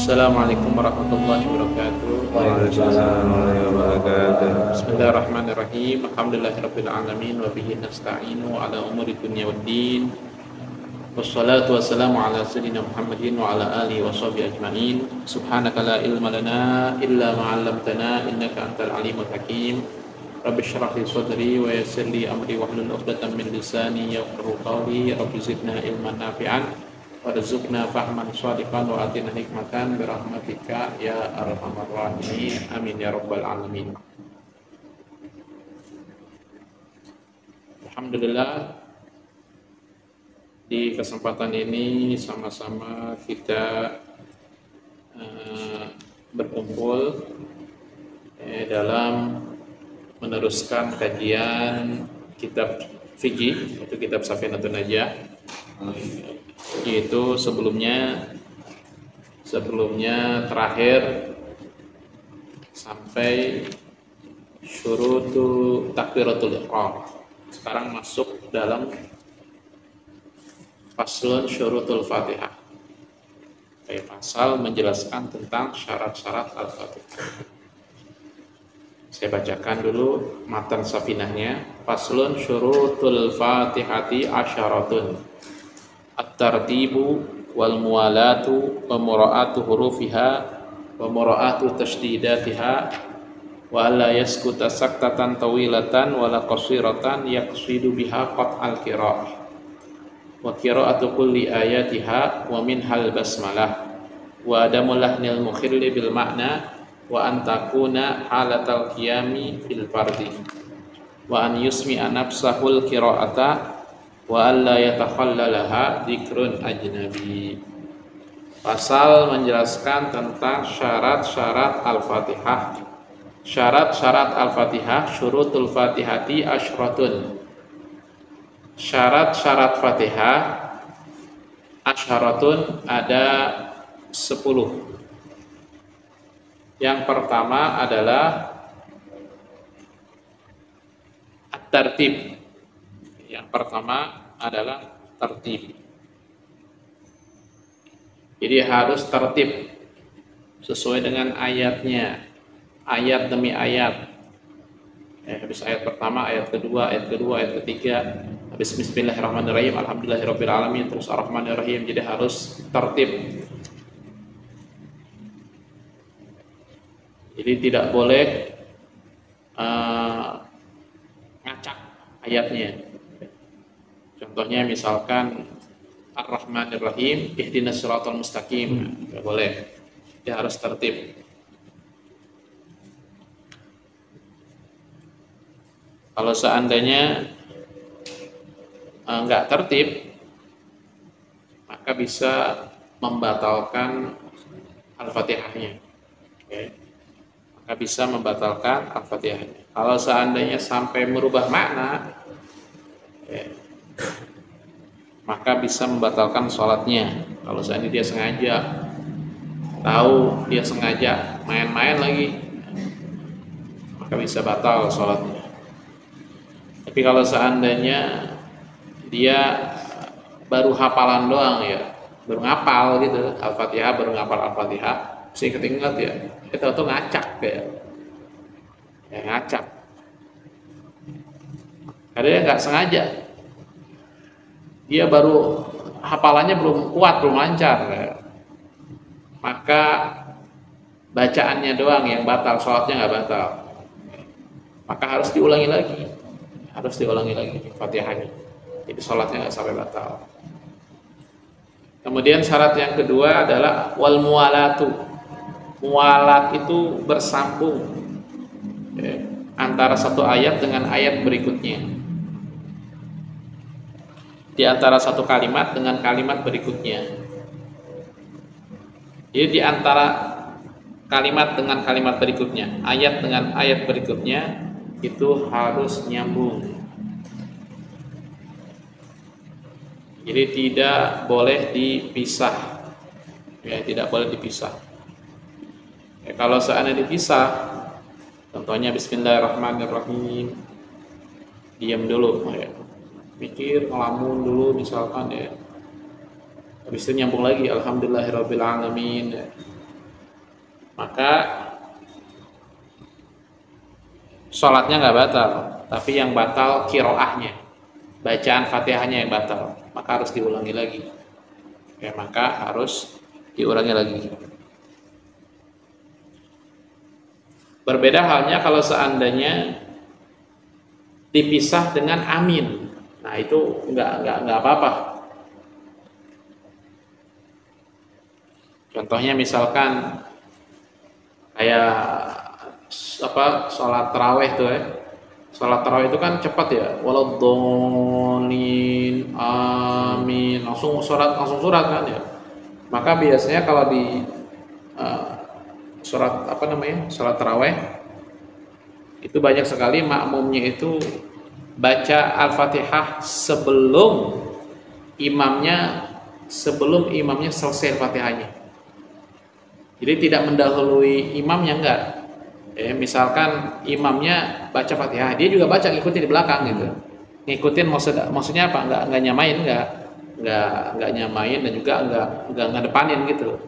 Assalamualaikum warahmatullahi wabarakatuh. Waalaikumsalam warahmatullahi wabarakatuh. Bismillahirrahmanirrahim. Alhamdulillahirabbil alamin wa bihi nasta'inu ala umuri dunya waddin. Wassalatu wassalamu ala sayyidina Muhammadin wa ala alihi wa sahbihi ajmain. Subhanaka la ilma lana illa ma 'allamtana innaka antal alimul hakim. Rabbi shrah li sadri wa yassir li amri wahlul 'uqdatam min lisani yafqahu qawli. Rabbi zidna ilman nafi'an warzuqna fahman shadiqan wa atina hikmatan birahmatika ya arhamar rahimin. Amin ya rabbal alamin. Alhamdulillah, di kesempatan ini sama-sama kita berkumpul dalam meneruskan kajian kitab fikih, itu kitab Safinatun Najah, yaitu sebelumnya terakhir sampai syurutu takbiratul ihram. Sekarang masuk dalam faslun syurutul Fatihah. Pasal menjelaskan tentang syarat-syarat Al-Fatihah. Saya bacakan dulu matan safinahnya. Faslun syurutul Fatihati asyaratun. At-tartibu wal muwalatu wa mura'atu hurufiha wa mura'atu tashdidatiha wa alla yaskuta saktatan tawilatan wala qasiratan yaqsidu biha qat'al qira'ah wa qira'atu kulli ayatiha wa minhal basmalah wa adamul lahnil mukhilli bil ma'na wa an takuna halatal qiyami fil fardi wa an yusmi'a nafsahul qira'ata wa alla yatakhallalaha dzikrun ajnabi. Pasal menjelaskan tentang syarat-syarat Al-Fatihah. Syarat-syarat Al-Fatihah, syurutul Fatihati asyratun. Syarat-syarat Fatihah asyaratun ada 10. Yang pertama adalah at-tartib. Yang pertama adalah tertib. Jadi harus tertib sesuai dengan ayatnya, ayat demi ayat. Habis ayat pertama, ayat kedua, ayat ketiga, habis bismillahirrahmanirrahim, alhamdulillahirabbil alamin, terus arrahmanirrahim. Jadi harus tertib. Jadi tidak boleh ngacak ayatnya. Contohnya misalkan Ar-Rahmanir-Rahim, ihdinas siratal mustaqim, enggak boleh. Dia harus tertib. Kalau seandainya enggak tertib, maka bisa membatalkan Al-Fatihahnya. Okay. Maka bisa membatalkan Al-Fatihahnya. Kalau seandainya sampai merubah makna, maka bisa membatalkan sholatnya. Kalau seandainya dia sengaja, tahu dia sengaja main-main lagi, maka bisa batal sholatnya. Tapi kalau seandainya dia baru hafalan doang ya, baru ngapal gitu Al-Fatihah, baru ngapal Al-Fatihah, sih ketinggalan ya, kita tuh ngacak ya ngacak. Karena dia nggak sengaja, dia baru hafalannya belum kuat, belum lancar, maka bacaannya doang yang batal, sholatnya nggak batal. Maka harus diulangi lagi Fatihahnya. Jadi sholatnya nggak sampai batal. Kemudian syarat yang kedua adalah wal muwalatu. Muwalat itu bersambung antara satu ayat dengan ayat berikutnya. Di antara satu kalimat dengan kalimat berikutnya. Jadi di antara kalimat dengan kalimat berikutnya, ayat dengan ayat berikutnya itu harus nyambung. Jadi tidak boleh dipisah. Ya, tidak boleh dipisah. Ya, kalau seandainya dipisah, contohnya bismillahirrahmanirrahim, diam dulu ya. Mikir, ngelamun dulu misalkan ya. Habis itu nyambung lagi alhamdulillahirabbil alamin ya. maka sholatnya nggak batal, tapi yang batal kiroahnya, bacaan Fatihahnya yang batal, maka harus diulangi lagi. Ya, maka harus diulangi lagi. Berbeda halnya kalau seandainya dipisah dengan amin. Nah, itu nggak apa-apa. Contohnya misalkan kayak sholat taraweh tuh ya. Sholat taraweh itu kan cepat ya. Waladhdallin, amin. Langsung surat kan ya. Maka biasanya kalau di sholat sholat taraweh itu banyak sekali makmumnya itu baca Al-Fatihah sebelum imamnya selesai Al-Fatihahnya. Jadi tidak mendahului imamnya, enggak. Misalkan imamnya baca Fatihah, dia juga baca, ngikutin di belakang gitu. Ngikutin maksudnya apa? Enggak nyamain, enggak nyamain, dan juga enggak ngedepanin gitu.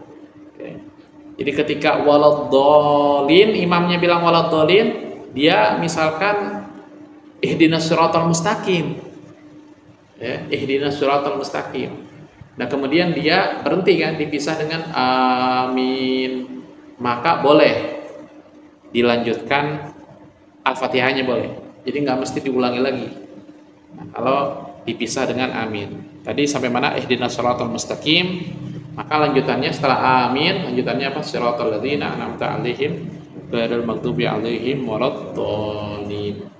Jadi ketika waladhdallin, imamnya bilang waladhdallin, dia misalkan ihdinas siratal mustaqim. Ihdinas siratal mustaqim. Nah, kemudian dia berhenti kan, dipisah dengan amin. Maka boleh dilanjutkan Al-Fatihahnya, boleh. Jadi nggak mesti diulangi lagi. Nah, kalau dipisah dengan amin. Tadi sampai mana? Ihdinas siratal mustaqim. Maka lanjutannya setelah amin, lanjutannya apa? Siratal ladzina an'amta 'alaihim ghairil maghdubi 'alaihim waladdallin.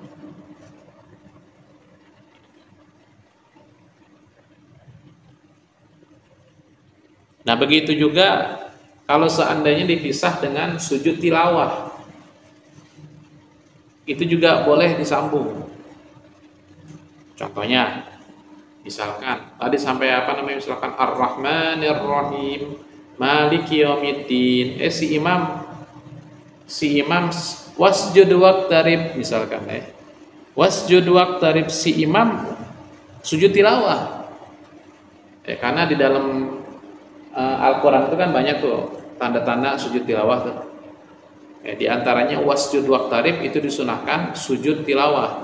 Nah, begitu juga kalau seandainya dipisah dengan sujud tilawah, itu juga boleh disambung. Contohnya, misalkan tadi sampai misalkan Ar-Rahmanir Rahim, Maliki Yaumiddin. Si imam wasjud waqtarib, misalkan wasjud waqtarib, si imam sujud tilawah. Karena di dalam Al-Quran itu kan banyak tuh tanda-tanda sujud tilawah tuh. Di antaranya wasjud waqtarib, itu disunahkan sujud tilawah.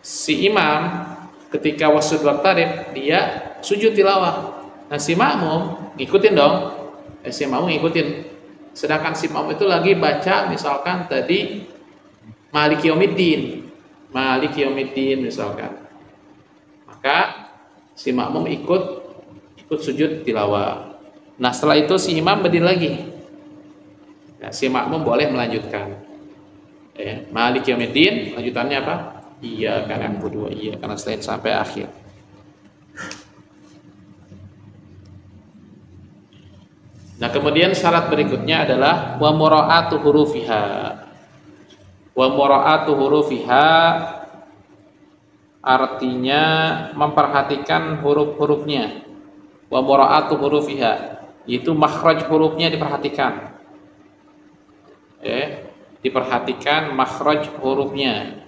Si imam ketika wasjud waqtarib dia sujud tilawah. Nah, si makmum ngikutin dong. Si makmum ngikutin. Sedangkan si makmum itu lagi baca misalkan tadi Maliki Yaumiddin misalkan. Maka si makmum ikut sujud tilawah. Nah, setelah itu si imam berdiri lagi. Nah, si makmum boleh melanjutkan. Maliki Yaumiddin, lanjutannya apa? Iyyaka na'budu wa iyyaka nasta'in sampai akhir. Nah, kemudian syarat berikutnya adalah wa mura'atu hurufiha. Wa mura'atu hurufiha artinya memperhatikan huruf-hurufnya. Wa mura'atu hurufiha, itu makhraj hurufnya diperhatikan. Diperhatikan makhraj hurufnya.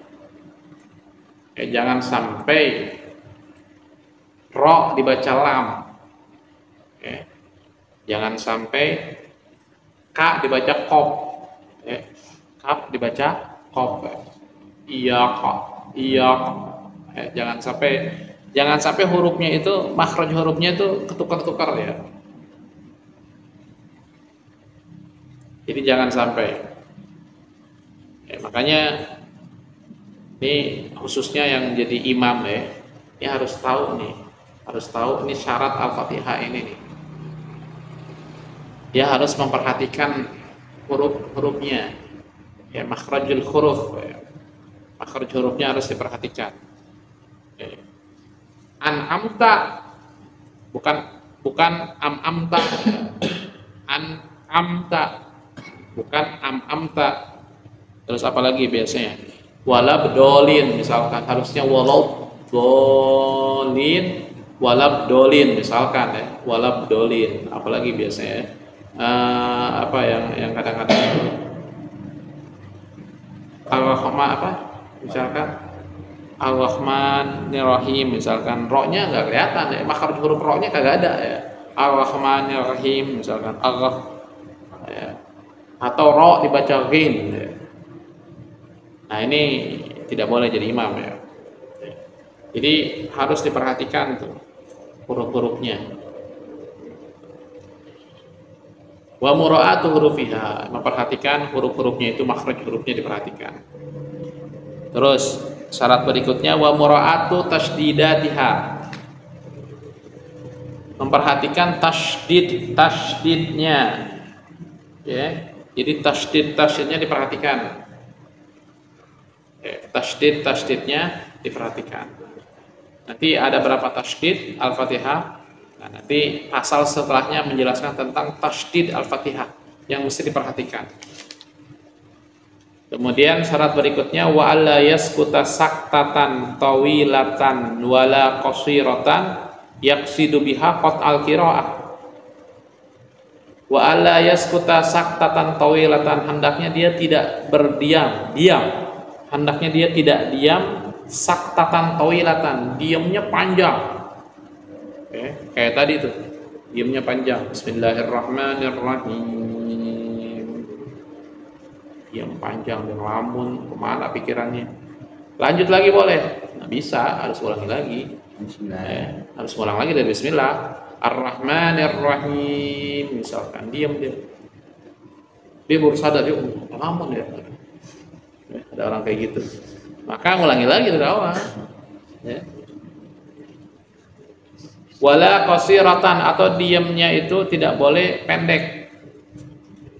Jangan sampai ro dibaca lam. Jangan sampai ka dibaca qaf. Kaf dibaca qaf. Iya. Jangan sampai hurufnya itu, makhraj hurufnya itu ketukar-tukar ya. Jadi jangan sampai. Makanya ini khususnya yang jadi imam ini harus tahu ini syarat Al-Fatihah ini nih. Dia harus memperhatikan huruf-hurufnya. Makhrajul huruf. Makhraj hurufnya harus diperhatikan. An'amta, bukan am'amta. An'amta, bukan am'amta. Terus apa lagi biasanya? Walabdolin, misalkan harusnya walabdolin misalkan walabdolin. Apalagi biasanya apa yang kadang-kadang Al-Rahman misalkan Ar-Rahmanir Rahim, misalkan ro-nya nggak kelihatan makhraj huruf ro-nya kagak ada Ar-Rahmanir Rahim misalkan atau ro dibaca ghin. Nah, ini tidak boleh jadi imam ya. Jadi harus diperhatikan tuh huruf-hurufnya. Wa mura'atu hurufiha, memperhatikan huruf-hurufnya itu, makhraj hurufnya diperhatikan. Terus syarat berikutnya wa mura'atu tasydidatiha, memperhatikan tasydidnya ya. Jadi tasydidnya diperhatikan. Tasydidnya diperhatikan. Nanti ada berapa tasydid Al-Fatihah. Nah, nanti pasal setelahnya menjelaskan tentang tasydid Al-Fatihah yang mesti diperhatikan. Kemudian syarat berikutnya wa alla yaskuta saktatan tawilatan wala qasiratan yaqsidu biha qat'al qiraah. Wa alla yaskuta saktatan tawilatan, hendaknya dia tidak berdiam, hendaknya dia tidak diam, saktatan tawilatan, diamnya panjang. Kayak tadi tuh, diamnya panjang. Bismillahirrahmanirrahim. Diam panjang dan lamun, kemana pikirannya? Lanjut lagi boleh? Nggak bisa, harus ulangi lagi. Harus ulang lagi dari Bismillah. Ar-Rahmanir-Rahim. Misalkan diam dia baru sadar dia lamun ya. Ada orang kayak gitu. Maka ngulangi lagi dari awal. Ya. Wala qasiratan, atau diamnya itu tidak boleh pendek.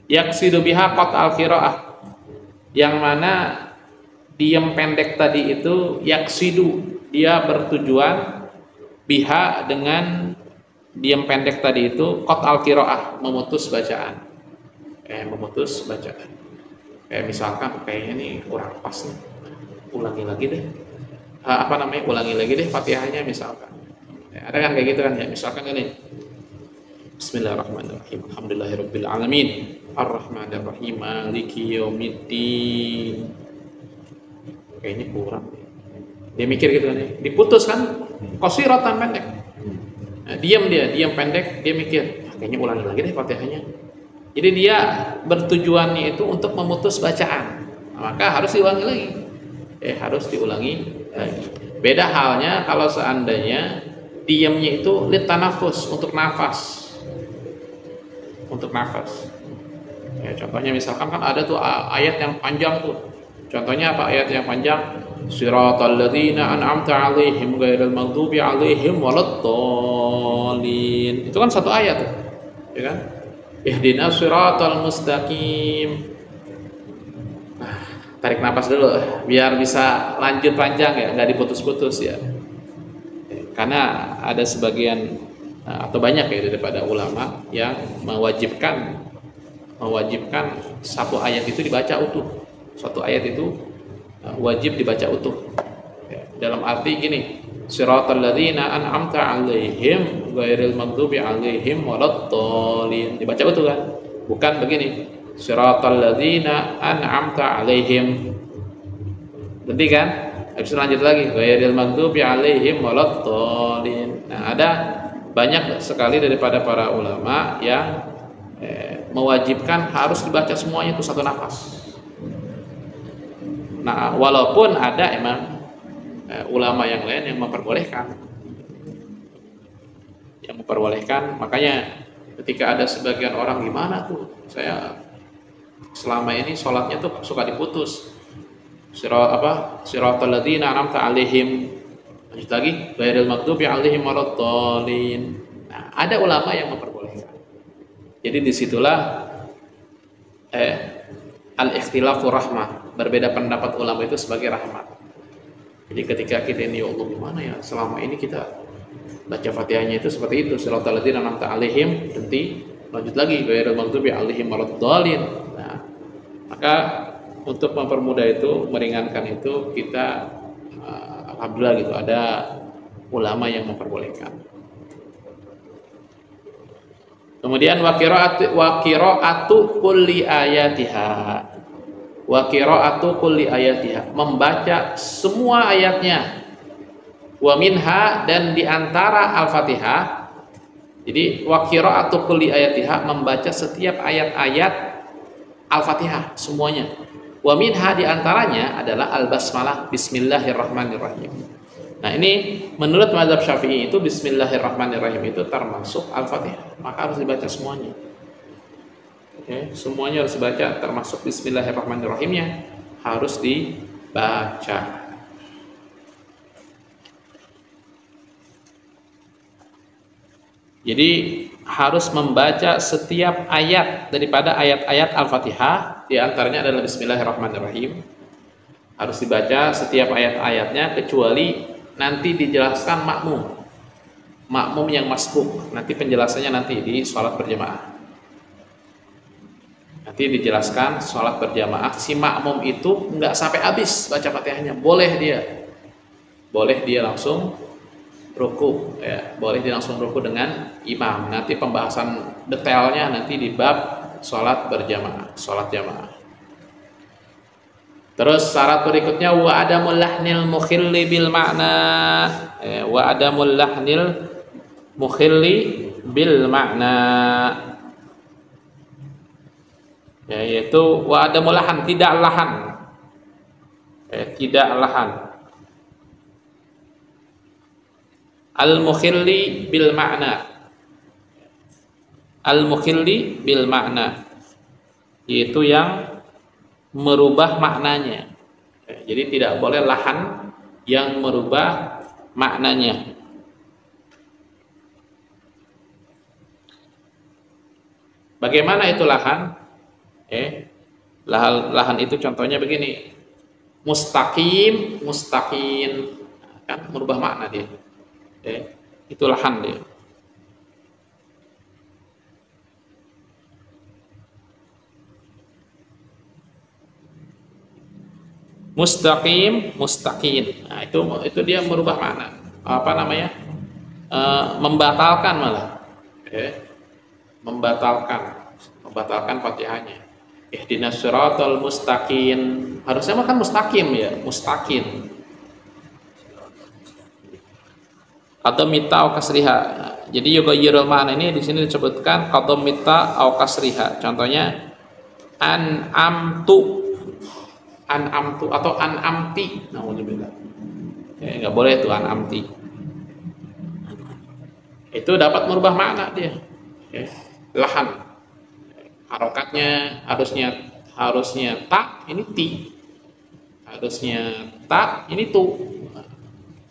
Yaqsidu biha qat'al qiraah, yang mana diam pendek tadi itu yaqsidu, dia bertujuan, biha dengan diam pendek tadi itu qat'al qiraah, memutus bacaan. Memutus bacaan. Misalkan kayaknya nih kurang pas nih. Ulangi lagi deh. Ulangi lagi deh Fatihahnya misalkan. Ada kan kayak gitu kan ya, misalkan ini Bismillahirrahmanirrahim, alhamdulillahirabbil alamin, arrahmanirrahim, maliki yaumiddin. Kayaknya kurang. Dia mikir gitu kan ya, diputus kan, qasiratan pendek. Nah, diam pendek, dia mikir, kayaknya ulangi lagi deh Fatihahnya. Jadi dia bertujuannya itu untuk memutus bacaan. Maka harus diulangi lagi. Harus diulangi lagi. Beda halnya kalau seandainya diamnya itu litanafus, untuk nafas. Untuk nafas. Contohnya misalkan kan ada tuh ayat yang panjang tuh. Contohnya apa ayat yang panjang? Siratal ladzina an'amta 'alaihim ghairil maghdubi 'alaihim waladdallin. Itu kan satu ayat tuh. Ya kan? Ihdinas siratal mustaqim. Nah, tarik nafas dulu biar bisa lanjut panjang ya, nggak diputus-putus ya. Karena ada sebagian atau banyak ya daripada ulama yang mewajibkan satu ayat itu dibaca utuh. Satu ayat itu wajib dibaca utuh. Dalam arti gini, siratal ladzina an'amta 'alaihim ghairil maghdubi 'alaihim waladdallin. Dibaca utuh kan? Bukan begini, siratal ladzina an'amta 'alaihim. Berarti kan? Habis itu lanjut lagi, ghairil maghdubi 'alaihim waladdallin. Nah, ada banyak sekali daripada para ulama yang mewajibkan harus dibaca semuanya itu satu nafas. Nah, walaupun ada emang ulama yang lain yang memperbolehkan. Makanya ketika ada sebagian orang, gimana tuh? Saya selama ini sholatnya tuh suka diputus. Siratal ladzina an'amta 'alaihim. Lanjut lagi, ghairil maghdubi 'alaihim waladdallin. Nah, ada ulama yang memperbolehkan. Jadi disitulah al-ikhtilafu rahmah. Berbeda pendapat ulama itu sebagai rahmat. Jadi ketika kita ini, ya Allah gimana ya, selama ini kita baca Fatihahnya itu seperti itu, siratal ladzina an'amta 'alaihim, nanti lanjut lagi ghairil maghdubi 'alaihim waladdallin. Nah, maka untuk mempermudah itu, meringankan itu, kita alhamdulillah gitu ada ulama yang memperbolehkan. Kemudian wa qira'atu kulli ayatiha. Wa qira'atu kulli ayatiha, membaca semua ayatnya. Wa minha, dan diantara Al-Fatihah. Jadi wa qira'atu kulli ayatiha, membaca setiap ayat-ayat Al-Fatihah semuanya. Wa minha di antaranya adalah al-basmalah, bismillahirrahmanirrahim. Nah, ini menurut mazhab Syafi'i itu bismillahirrahmanirrahim itu termasuk Al-Fatihah, maka harus dibaca semuanya. Oke, semuanya harus dibaca, termasuk bismillahirrahmanirrahimnya harus dibaca. Jadi harus membaca setiap ayat daripada ayat-ayat Al-Fatihah, di antaranya adalah bismillahirrahmanirrahim. Harus dibaca setiap ayat-ayatnya, kecuali nanti dijelaskan makmum yang masbuk. Nanti penjelasannya nanti di sholat berjamaah. Nanti dijelaskan sholat berjamaah, si makmum itu nggak sampai habis baca Fatihahnya, boleh dia langsung ruku, ya, boleh dia langsung ruku dengan imam. Nanti pembahasan detailnya nanti di bab sholat berjamaah, sholat jamaah. Terus syarat berikutnya wa adamul lahnil mukhilli bil makna, wa adamul lahnil mukhilli bil makna, yaitu wa adamul lahan, tidak lahan, tidak lahan. Al-mukhilli bil makna, al-mukhilli bil makna, yaitu yang merubah maknanya. Jadi tidak boleh lahan yang merubah maknanya. Bagaimana itu lahan? Lahan itu contohnya begini, mustaqim, mustaqim, kan merubah makna dia. Itu lahan dia. Mustaqim, mustaqim. Nah, itu dia merubah makna. Apa namanya? Membatalkan malah. Membatalkan Fatihahnya. Ihdinas siratal mustaqim. Harusnya makan mustaqim ya, mustaqim. Atau mita au kasriha. Jadi yughayyirul ma'na ini di sini disebutkan qadam mita au kasriha. Contohnya an'amtu atau an'amti. Nauzubillah. Enggak boleh itu an'amti. Itu dapat merubah makna dia. Lahan. Harokatnya harusnya ta, ini ti. Harusnya ta, ini tu.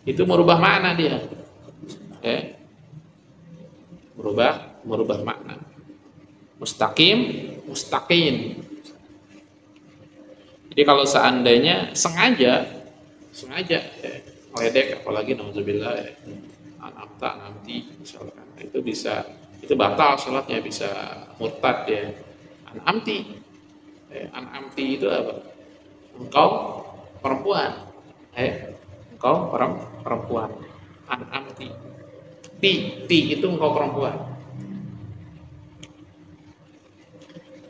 Itu merubah makna dia. Merubah makna. Mustaqim, mustaqim. Jadi kalau seandainya sengaja meledek, apalagi nauzubillah an'amta nanti misalkan, itu batal salatnya, bisa murtad ya. An'amti itu apa? Engkau perempuan. Engkau perempuan. An'amti. Ti itu engkau perempuan.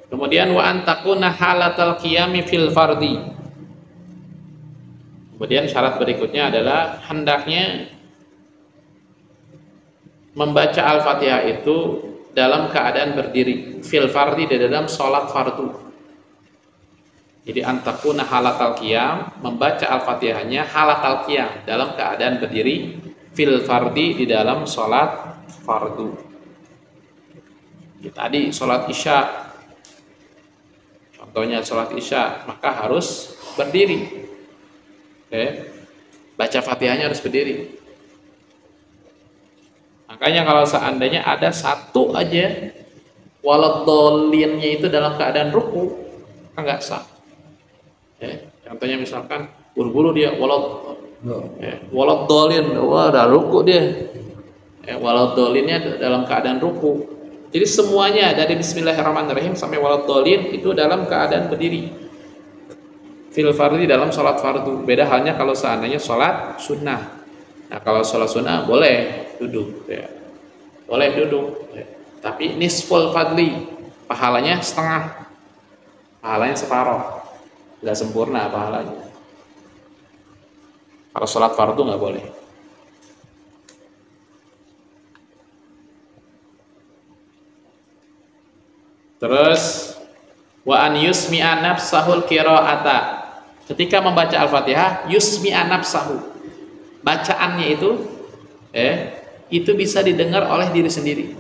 Kemudian wa antakuna halatal qiyami fil fardi. Kemudian syarat berikutnya adalah hendaknya membaca Al-Fatihah itu dalam keadaan berdiri, fil fardi, di dalam sholat fardu. Jadi antakuna halatal qiyam, membaca Al-Fatihahnya halatal qiyam, dalam keadaan berdiri, fil fardi, di dalam sholat fardu. Tadi sholat isya, contohnya sholat isya, maka harus berdiri. Baca Fatihahnya harus berdiri. Makanya kalau seandainya ada satu aja waladdolinnya itu dalam keadaan ruku, kan nggak sah. Contohnya misalkan buru-buru dia waladdolin, wah udah ruku dia. Waladdolinnya dalam keadaan ruku. Jadi semuanya dari Bismillahirrahmanirrahim sampai waladdolin itu dalam keadaan berdiri. Fil fardi, dalam sholat fardu. Beda halnya kalau seandainya sholat sunnah. Nah kalau sholat sunnah boleh duduk, boleh duduk, tapi nisful fadli, pahalanya setengah, pahalanya separoh, nggak sempurna pahalanya. Kalau sholat fardu nggak boleh. Terus Wa an yusmi'a nafsahul qira'ata. Ketika membaca Al-Fatihah, yusmi'a nafsahu. Bacaannya itu bisa didengar oleh diri sendiri.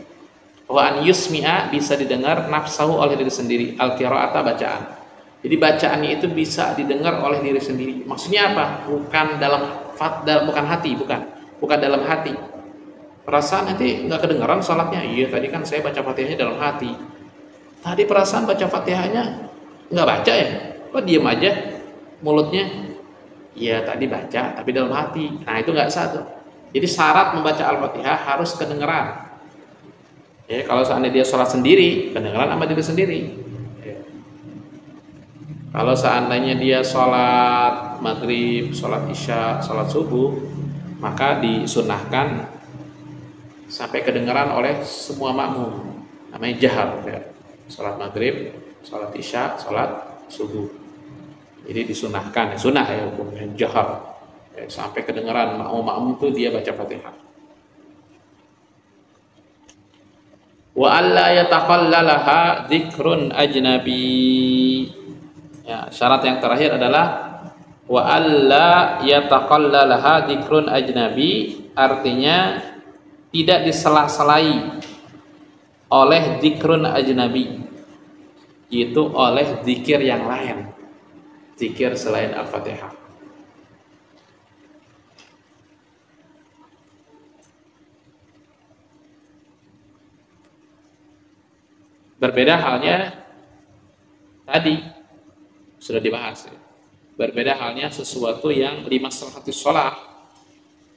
Wa an yusmi'a bisa didengar nafsahu oleh diri sendiri. Al-qira'ata bacaan. Jadi bacaannya itu bisa didengar oleh diri sendiri. Maksudnya apa? Bukan bukan hati, bukan dalam hati. Perasaan nanti nggak kedengaran salatnya. Iya, tadi kan saya baca Fatihahnya dalam hati. Tadi perasaan baca Fatihahnya nggak baca ya? Kok diem aja mulutnya? Iya, tadi baca tapi dalam hati. Nah, itu nggak sah tuh. Jadi syarat membaca Al-Fatihah harus kedengeran. Ya, kalau seandainya dia sholat sendiri, kedengeran sama diri sendiri. Ya. Kalau seandainya dia sholat maghrib, sholat isya, sholat subuh, maka disunahkan sampai kedengaran oleh semua makmum. Namanya jahar. Ya. Sholat maghrib, sholat isya, sholat subuh. Jadi disunahkan, sunnah ya hukumnya jahar. Ya, sampai kedengaran makmum itu dia baca Fatihah. Wa alla yatakhallalaha dzikrun ajnabi. Ya, syarat yang terakhir adalah wa alla yatakhallalaha dzikrun ajnabi, artinya tidak disela-selai oleh dzikrun ajnabi, yaitu oleh zikir yang lain, zikir selain Al-Fatihah. Berbeda halnya tadi sudah dibahas ya. Berbeda halnya sesuatu yang limaslahati sholat,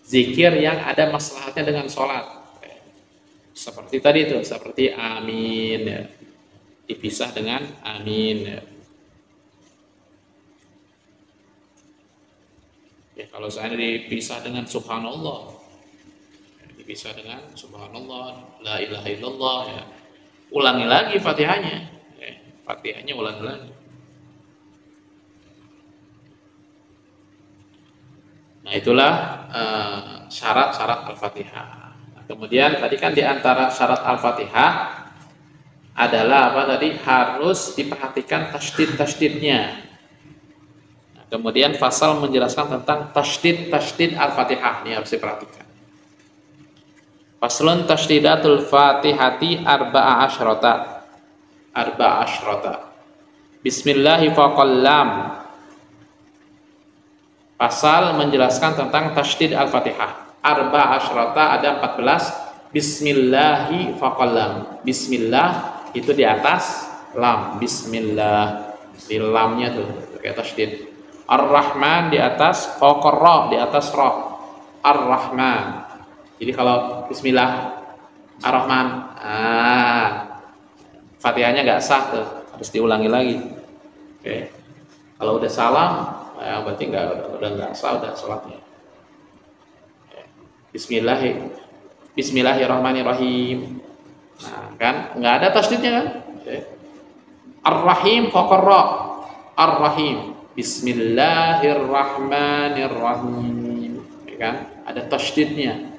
zikir yang ada maslahatnya dengan sholat, seperti tadi itu, seperti amin ya. Dipisah dengan amin ya. Ya, kalau saya dipisah dengan subhanallah, dipisah dengan subhanallah, la ilaha illallah ya. Ulangi lagi Fatihahnya, Fatihahnya ulangi lagi. Nah, itulah syarat-syarat Al-Fatihah. Nah, kemudian tadi kan diantara syarat Al-Fatihah adalah apa tadi? Harus diperhatikan tasydid-tasydidnya. Nah, kemudian fasal menjelaskan tentang tasydid Al-Fatihah, ini harus diperhatikan. Faslun tashdidatul Fatihati arba'a asyrata. Bismillahi faqal lam. Pasal menjelaskan tentang tasydid Al-Fatihah. Arba'a asyrata ada 14. Bismillahi faqal lam. Bismillah itu di atas lam. Bismillah di lamnya tuh kayak tasydid. Ar-Rahman di atas faqar ra, di atas ra. Ar-Rahman. Jadi kalau Bismillah Ar-Rahman, Fatihahnya nggak sah tuh, harus diulangi lagi. Oke. Kalau udah salam, berarti udah nggak sah, udah sholatnya. Bismillahirrahmanirrahim. Nah, kan nggak ada tasydidnya kan? Ar-Rahim faqar ra. Ar-Rahim. Bismillahirrahmanirrahim. Ya kan? Ada tasydidnya.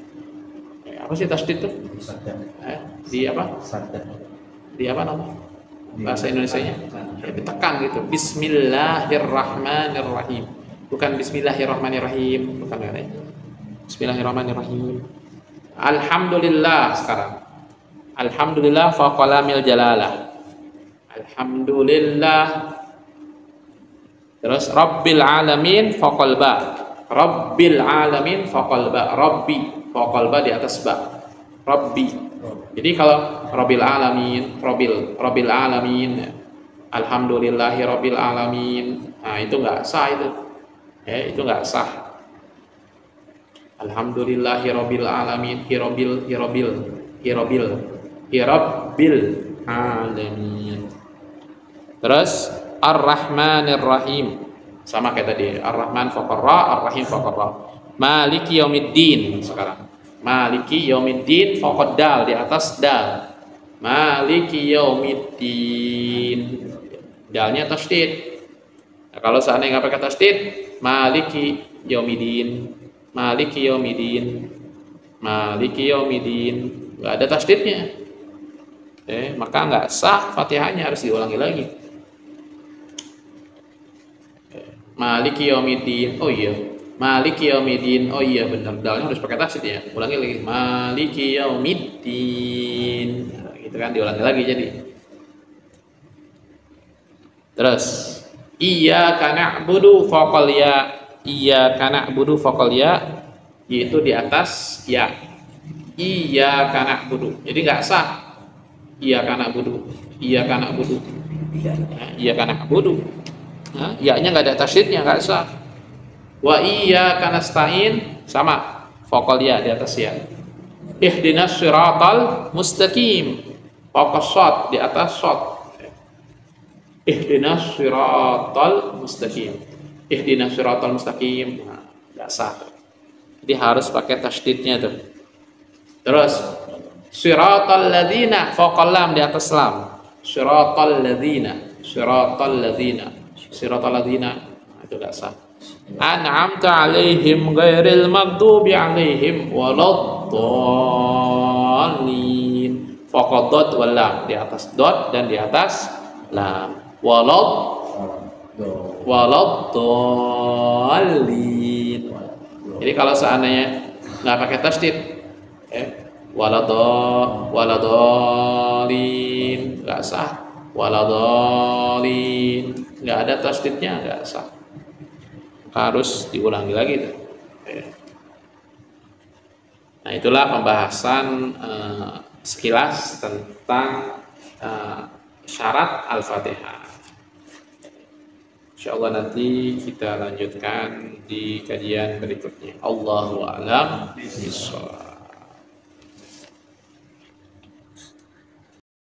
Apa sih tasydid itu? Di apa? Di apa namanya? Bahasa Indonesianya? Ya, ditekan gitu. Bismillahirrahmanirrahim. Bukan Bismillahirrahmanirrahim. Bukan ada. Bismillahirrahmanirrahim. Alhamdulillah sekarang. Alhamdulillah faqalamil jalalah. Alhamdulillah. Terus Rabbil alamin faqal ba. Rabbil alamin faqal ba. Rabbi faqal ba di atas ba. Rabbi. Jadi kalau Rabbil alamin, Rabbil alamin, alhamdulillahi rabbil alamin. Nah, itu enggak sah itu. Itu enggak sah. Alhamdulillahi rabbil alamin, rabbil alamin. Terus Ar-Rahmanir Rahim. Sama kayak tadi, Ar-Rahman faqar ra, Ar-Rahim faqar ra. Maliki yaumiddin sekarang. Maliki yaumiddin faqad dal di atas dal. Maliki yaumiddin. Dalnya tasydid. Nah, kalau seandainya nggak pakai tasydid, Maliki yaumiddin. Maliki yaumiddin. Maliki yaumiddin. Nggak ada tasydidnya. Maka nggak sah, Fatihahnya harus diulangi lagi. Maliki yaumiddin. Oh iya. Maliki yaumiddin. Oh iya benar. Dalnya harus pakai tasydid ya. Ulangi lagi. Maliki yaumiddin. Nah, gitu kan diulangi lagi jadi. Terus iyyaka na'budu faqal ya. Iyyaka na'budu faqal ya, yaitu di atas ya. Iyyaka na'budu. Jadi enggak sah. Iyyaka na'budu. Iyyaka na'budu. Iyyaka na'budu. Nah, ya-nya enggak ada tasydidnya, enggak sah. Wa iyyaka nasta'in sama faqal ya di atas ya. Ihdinas siratal mustaqim. Faqas shad di atas shad. Ihdinas siratal mustaqim. Ihdinas siratal mustaqim. Nah, enggak sah. Jadi harus pakai tasydidnya tuh. Terus siratal ladzina faqal lam di atas lam. Siratal ladzina. Siratal ladzina. Siratal ladzina itu enggak sah. An'amta 'alaihim ghairil maghdubi 'alaihim waladdallin. Faqad dot wal lam di atas dot dan di atas lam. Waladdallin. Jadi kalau seandainya nggak pakai tasydid, waladallin nggak sah. Waladallin nggak ada tasydidnya, nggak sah. Harus diulangi lagi tuh. Nah itulah pembahasan sekilas tentang syarat Al-Fatihah. Insyaallah nanti kita lanjutkan di kajian berikutnya. Allahu a'lam bishawab.